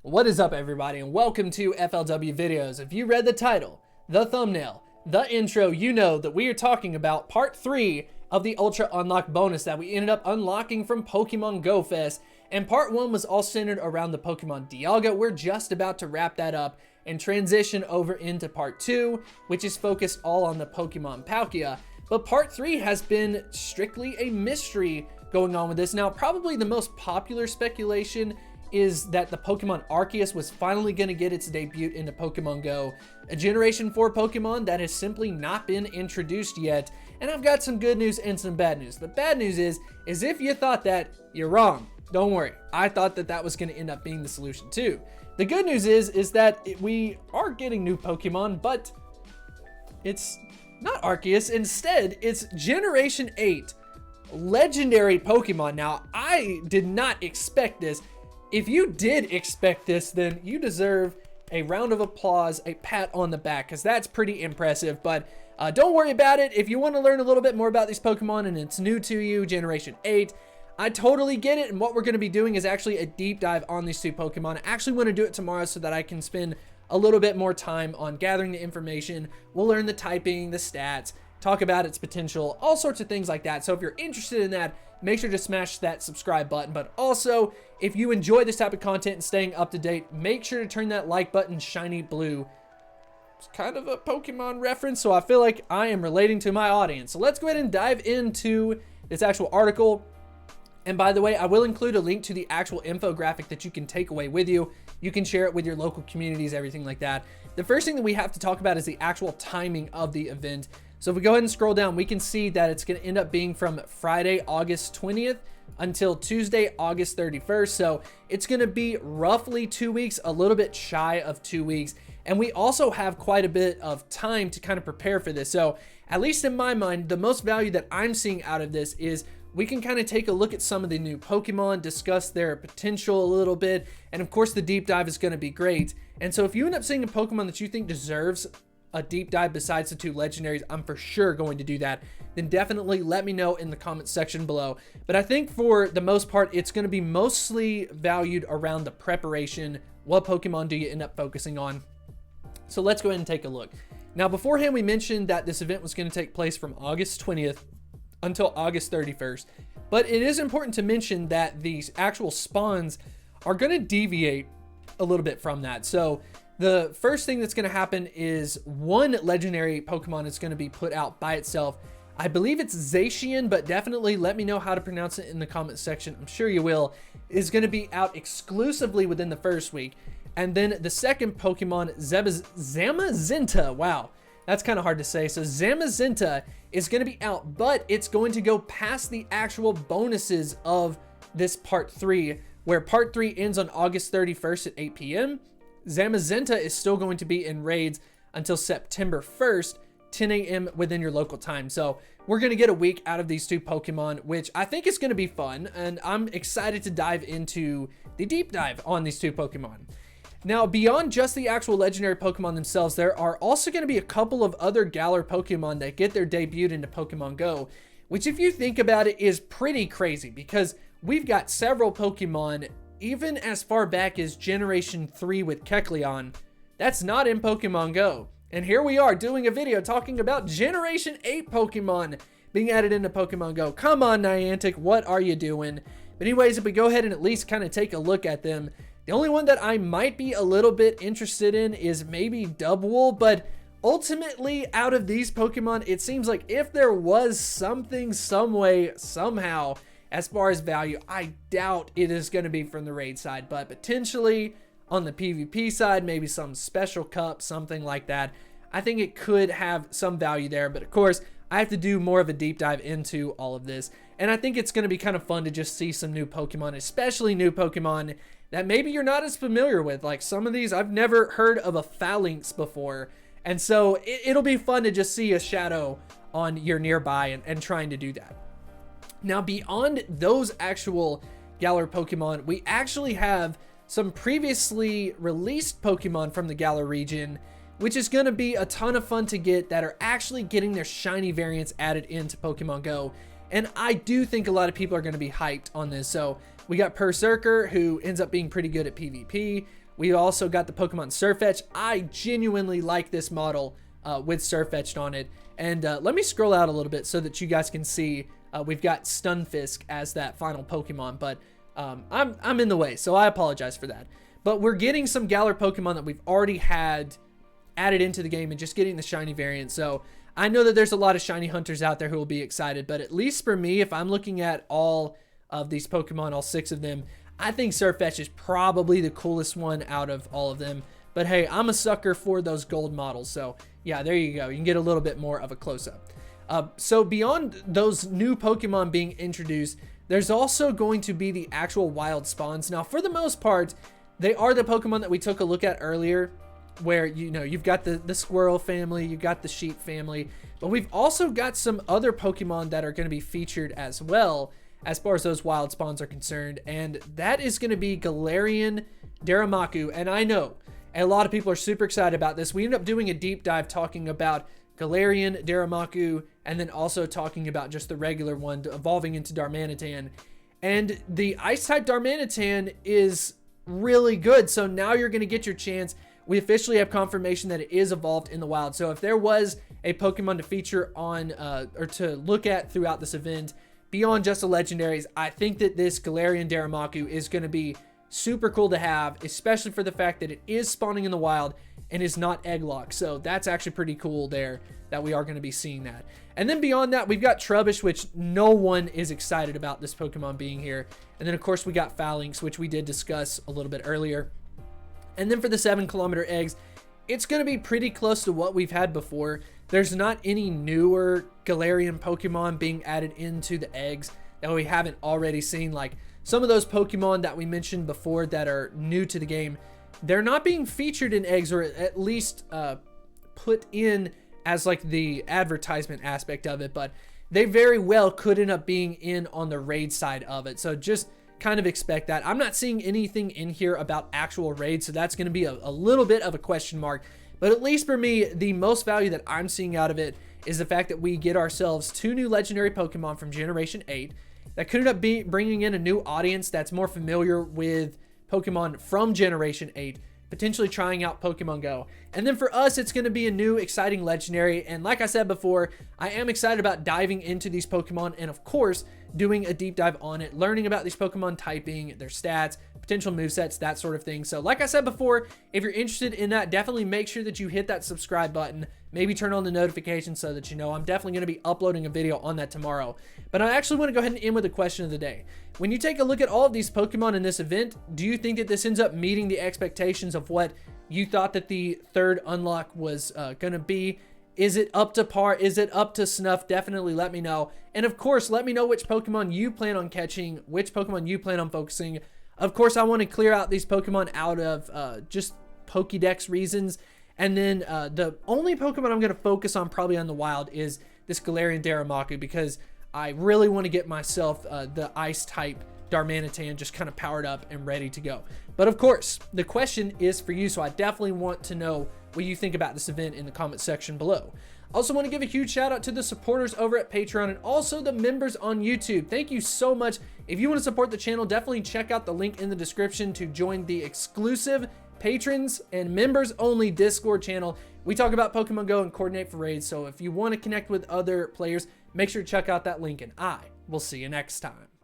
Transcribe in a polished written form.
What is up, everybody, and welcome to FLW Videos. If you read the title, the thumbnail, the intro, you know that we are talking about part 3 of the Ultra Unlock bonus that we ended up unlocking from Pokemon Go Fest. And part 1 was all centered around the Pokemon Dialga. We're just about to wrap that up and transition over into part 2, which is focused all on the Pokemon Palkia. But part 3 has been strictly a mystery going on with this. Now, probably the most popular speculation is that the Pokemon Arceus was finally going to get its debut into Pokemon Go, a Generation 4 Pokemon that has simply not been introduced yet. And I've got some good news and some bad news. The bad news is if you thought that, you're wrong. Don't worry. I thought that that was going to end up being the solution too. The good news is that we are getting new Pokemon, but it's not Arceus. Instead, it's Generation 8 legendary Pokemon. Now, I did not expect this. If you did expect this, then you deserve a round of applause, a pat on the back, because that's pretty impressive. But don't worry about it. If you want to learn a little bit more about these Pokemon and it's new to you, Generation 8, I totally get it. And what we're going to be doing is actually a deep dive on these two Pokemon. I actually want to do it tomorrow so that I can spend a little bit more time on gathering the information. We'll learn the typing, the stats, talk about its potential, all sorts of things like that. So if you're interested in that, make sure to smash that subscribe button. But also, if you enjoy this type of content and staying up to date, make sure to turn that like button shiny blue. It's kind of a Pokemon reference, so I feel like I am relating to my audience. So let's go ahead and dive into this actual article. And by the way, I will include a link to the actual infographic that you can take away with you. You can share it with your local communities, everything like that. The first thing that we have to talk about is the actual timing of the event. So if we go ahead and scroll down, we can see that it's going to end up being from Friday, August 20th until Tuesday, August 31st. So it's going to be roughly 2 weeks, a little bit shy of 2 weeks. And we also have quite a bit of time to kind of prepare for this. So at least in my mind, the most value that I'm seeing out of this is we can kind of take a look at some of the new Pokemon, discuss their potential a little bit. And of course, the deep dive is going to be great. And so if you end up seeing a Pokemon that you think deserves a deep dive besides the two legendaries, I'm for sure going to do that. Then definitely let me know in the comment section below. But I think for the most part, it's going to be mostly valued around the preparation. What Pokemon do you end up focusing on? So let's go ahead and take a look. Now, beforehand, we mentioned that this event was going to take place from August 20th until August 31st. But it is important to mention that these actual spawns are going to deviate a little bit from that. So the first thing that's going to happen is one legendary Pokemon is going to be put out by itself. I believe it's Zacian, but definitely let me know how to pronounce it in the comment section. I'm sure you will. Is going to be out exclusively within the first week. And then the second Pokemon, Zamazenta. Wow, that's kind of hard to say. So Zamazenta is going to be out, but it's going to go past the actual bonuses of this part 3, where part 3 ends on August 31st at 8 p.m. Zamazenta is still going to be in raids until September 1st, 10 a.m. within your local time. So we're going to get a week out of these two Pokemon, which I think is going to be fun. And I'm excited to dive into the deep dive on these two Pokemon. Now, beyond just the actual legendary Pokemon themselves, there are also going to be a couple of other Galar Pokemon that get their debut into Pokemon Go, which if you think about it is pretty crazy because we've got several Pokemon even as far back as Generation 3 with Kecleon, that's not in Pokemon Go. And here we are doing a video talking about Generation 8 Pokemon being added into Pokemon Go. Come on, Niantic, what are you doing? But anyways, if we go ahead and at least kind of take a look at them, the only one that I might be a little bit interested in is maybe Dubwool, but ultimately out of these Pokemon, it seems like if there was something, some way, somehow, as far as value, I doubt it is going to be from the raid side, but potentially on the PvP side, maybe some special cup, something like that. I think it could have some value there, but of course, I have to do more of a deep dive into all of this. And I think it's going to be kind of fun to just see some new Pokemon, especially new Pokemon that maybe you're not as familiar with. Like some of these, I've never heard of a Phalanx before. And so it'll be fun to just see a Shadow on your nearby and trying to do that. Now, beyond those actual Galar Pokemon, we actually have some previously released Pokemon from the Galar region, which is going to be a ton of fun to get that are actually getting their shiny variants added into Pokemon Go. And I do think a lot of people are going to be hyped on this. So we got Berserker, who ends up being pretty good at PvP. We also got the Pokemon Sirfetch'd. I genuinely like this model with Sirfetch'd on it. And let me scroll out a little bit so that you guys can see we've got Stunfisk as that final Pokemon, but I'm in the way, so I apologize for that. But we're getting some Galar Pokemon that we've already had added into the game and just getting the shiny variant. So I know that there's a lot of shiny hunters out there who will be excited, but at least for me, if I'm looking at all of these Pokemon, all 6 of them, I think Sirfetch'd is probably the coolest one out of all of them. But hey, I'm a sucker for those gold models. So yeah, there you go. You can get a little bit more of a close-up. So beyond those new Pokemon being introduced, there's also going to be the actual wild spawns. Now, for the most part, they are the Pokemon that we took a look at earlier, where, you know, you've got the squirrel family, you've got the sheep family, but we've also got some other Pokemon that are going to be featured as well, as far as those wild spawns are concerned, and that is going to be Galarian Darumaka. And I know a lot of people are super excited about this. We ended up doing a deep dive talking about Galarian Darumaka, and then also talking about just the regular one evolving into Darmanitan. And the Ice-type Darmanitan is really good, so now you're going to get your chance. We officially have confirmation that it is evolved in the wild. So if there was a Pokemon to feature on, or to look at throughout this event, beyond just the legendaries, I think that this Galarian Darumaka is going to be super cool to have, especially for the fact that it is spawning in the wild and is not egg locked. So that's actually pretty cool there that we are going to be seeing that. And then beyond that, we've got Trubbish, which no one is excited about this Pokemon being here. And then of course we got Phalanx, which we did discuss a little bit earlier. And then for the 7-kilometer eggs, it's going to be pretty close to what we've had before. There's not any newer Galarian Pokemon being added into the eggs that we haven't already seen. Like some of those Pokemon that we mentioned before that are new to the game, they're not being featured in eggs, or at least put in as like the advertisement aspect of it, but they very well could end up being in on the raid side of it. So just kind of expect that. I'm not seeing anything in here about actual raids, so that's going to be a little bit of a question mark. But at least for me, the most value that I'm seeing out of it is the fact that we get ourselves 2 new legendary Pokemon from Generation 8 that could end up bringing in a new audience that's more familiar with Pokemon from Generation 8, potentially trying out Pokemon Go. And then for us, it's going to be a new exciting legendary. And like I said before, I am excited about diving into these Pokemon and of course doing a deep dive on it, learning about these Pokemon typing, their stats, potential movesets, that sort of thing. So like I said before, if you're interested in that, definitely make sure that you hit that subscribe button, maybe turn on the notifications so that you know I'm definitely going to be uploading a video on that tomorrow. But I actually want to go ahead and end with a question of the day. When you take a look at all of these Pokemon in this event, do you think that this ends up meeting the expectations of what you thought that the 3rd unlock was going to be? Is it up to par? Is it up to snuff? Definitely let me know. And of course, let me know which Pokemon you plan on catching, which Pokemon you plan on focusing. Of course, I want to clear out these Pokemon out of just Pokédex reasons. And then the only Pokemon I'm going to focus on probably on the wild is this Galarian Darumaka, because I really want to get myself the Ice-type Darmanitan just kind of powered up and ready to go. But of course, the question is for you, so I definitely want to know what you think about this event in the comment section below. Also want to give a huge shout out to the supporters over at Patreon and also the members on YouTube. Thank you so much. If you want to support the channel, definitely check out the link in the description to join the exclusive patrons and members only Discord channel. We talk about Pokemon Go and coordinate for raids, so if you want to connect with other players, make sure to check out that link, and I will see you next time.